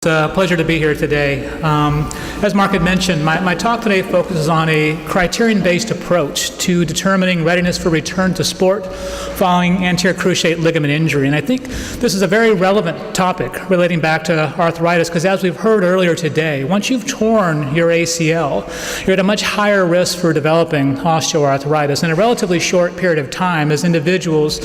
It's a pleasure to be here today. As Mark had mentioned, my talk today focuses on a criterion-based approach to determining readiness for return to sport following anterior cruciate ligament injury. And I think this is a very relevant topic relating back to arthritis, because as we've heard earlier today, once you've torn your ACL, you're at a much higher risk for developing osteoarthritis in a relatively short period of time, as individuals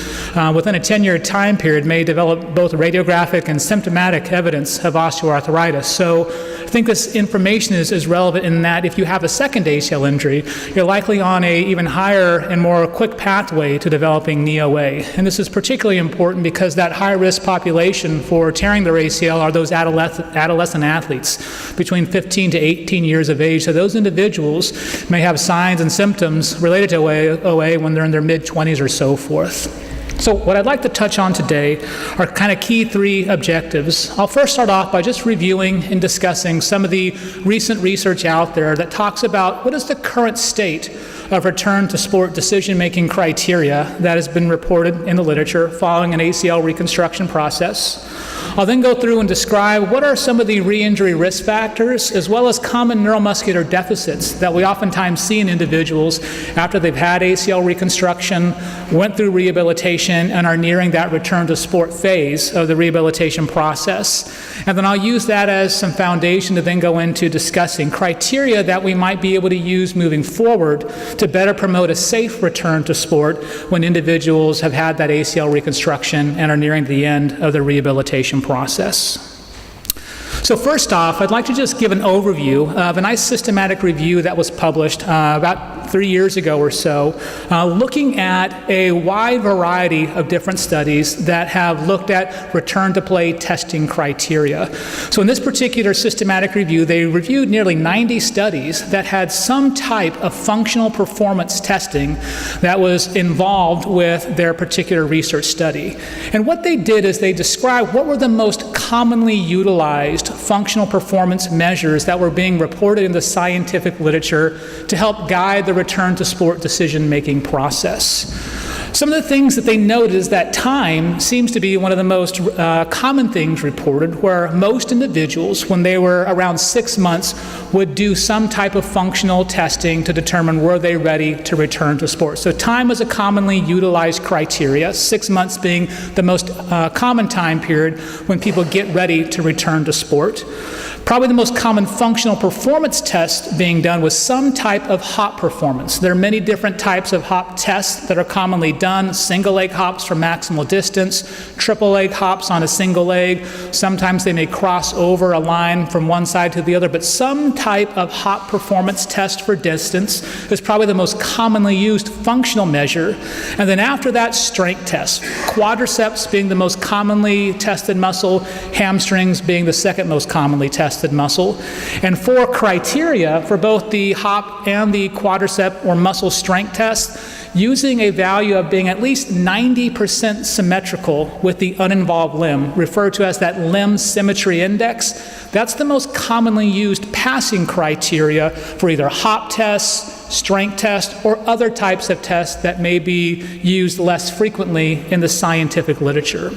within a 10-year time period may develop both radiographic and symptomatic evidence of osteoarthritis. So I think this information is relevant in that if you have a second ACL injury, you're likely on a even higher and more quick pathway to developing knee OA. And this is particularly important because that high-risk population for tearing their ACL are those adolescent athletes between 15 to 18 years of age. So those individuals may have signs and symptoms related to OA when they're in their mid-20s or so forth. So what I'd like to touch on today are kind of key three objectives. I'll first start off by just reviewing and discussing some of the recent research out there that talks about what is the current state of return to sport decision-making criteria that has been reported in the literature following an ACL reconstruction process. I'll then go through and describe what are some of the re-injury risk factors as well as common neuromuscular deficits that we oftentimes see in individuals after they've had ACL reconstruction, went through rehabilitation, and are nearing that return to sport phase of the rehabilitation process. And then I'll use that as some foundation to then go into discussing criteria that we might be able to use moving forward to better promote a safe return to sport when individuals have had that ACL reconstruction and are nearing the end of the rehabilitation process. So first off, I'd like to just give an overview of a nice systematic review that was published about 3 years ago or so, looking at a wide variety of different studies that have looked at return to play testing criteria. So in this particular systematic review, they reviewed nearly 90 studies that had some type of functional performance testing that was involved with their particular research study. And what they did is they described what were the most commonly utilized functional performance measures that were being reported in the scientific literature to help guide the return to sport decision-making process. Some of the things that they noted is that time seems to be one of the most common things reported, where most individuals, when they were around 6 months, would do some type of functional testing to determine were they ready to return to sport. So time was a commonly utilized criteria, 6 months being the most common time period when people get ready to return to sport. Probably the most common functional performance test being done was some type of hop performance. There are many different types of hop tests that are commonly done: single leg hops for maximal distance, triple leg hops on a single leg. Sometimes they may cross over a line from one side to the other, but some type of hop performance test for distance is probably the most commonly used functional measure. And then after that, strength tests. Quadriceps being the most commonly tested muscle, hamstrings being the second most commonly tested muscle. And for criteria for both the hop and the quadricep or muscle strength test, using a value of being at least 90% symmetrical with the uninvolved limb, referred to as that limb symmetry index, that's the most commonly used passing criteria for either hop tests, strength tests, or other types of tests that may be used less frequently in the scientific literature.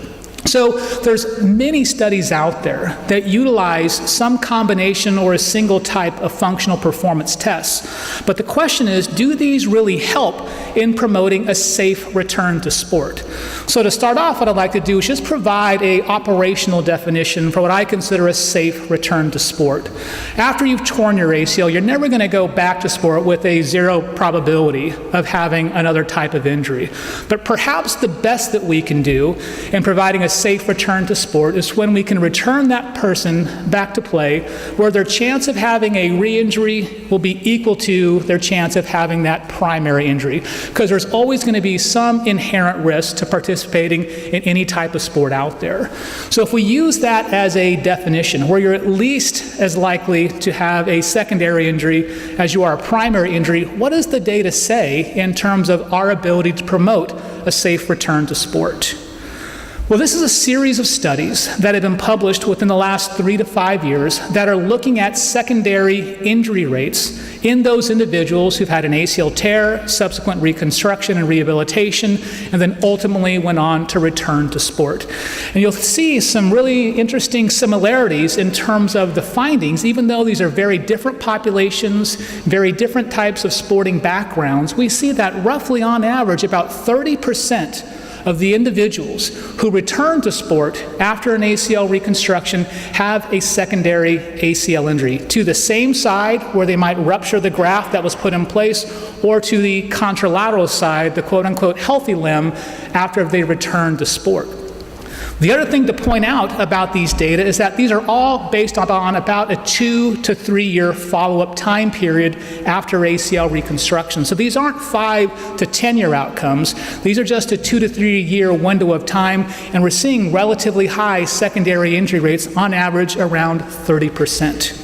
So there's many studies out there that utilize some combination or a single type of functional performance tests. But the question is, do these really help in promoting a safe return to sport? So to start off, what I'd like to do is just provide an operational definition for what I consider a safe return to sport. After you've torn your ACL, you're never going to go back to sport with a 0 probability of having another type of injury. But perhaps the best that we can do in providing a safe return to sport is when we can return that person back to play where their chance of having a re-injury will be equal to their chance of having that primary injury, because there's always going to be some inherent risk to participating in any type of sport out there. So if we use that as a definition, where you're at least as likely to have a secondary injury as you are a primary injury, what does the data say in terms of our ability to promote a safe return to sport? Well, this is a series of studies that have been published within the last 3 to 5 years that are looking at secondary injury rates in those individuals who've had an ACL tear, subsequent reconstruction and rehabilitation, and then ultimately went on to return to sport. And you'll see some really interesting similarities in terms of the findings. Even though these are very different populations, very different types of sporting backgrounds, we see that roughly on average about 30% of the individuals who return to sport after an ACL reconstruction have a secondary ACL injury to the same side where they might rupture the graft that was put in place, or to the contralateral side, the quote-unquote healthy limb, after they return to sport. The other thing to point out about these data is that these are all based on about a 2 to 3 year follow-up time period after ACL reconstruction. So these aren't 5 to 10 year outcomes. These are just a 2 to 3 year window of time, and we're seeing relatively high secondary injury rates, on average around 30%.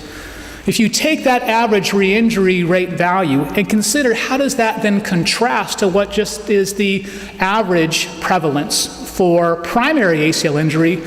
If you take that average re-injury rate value and consider how does that then contrast to what just is the average prevalence for primary ACL injury,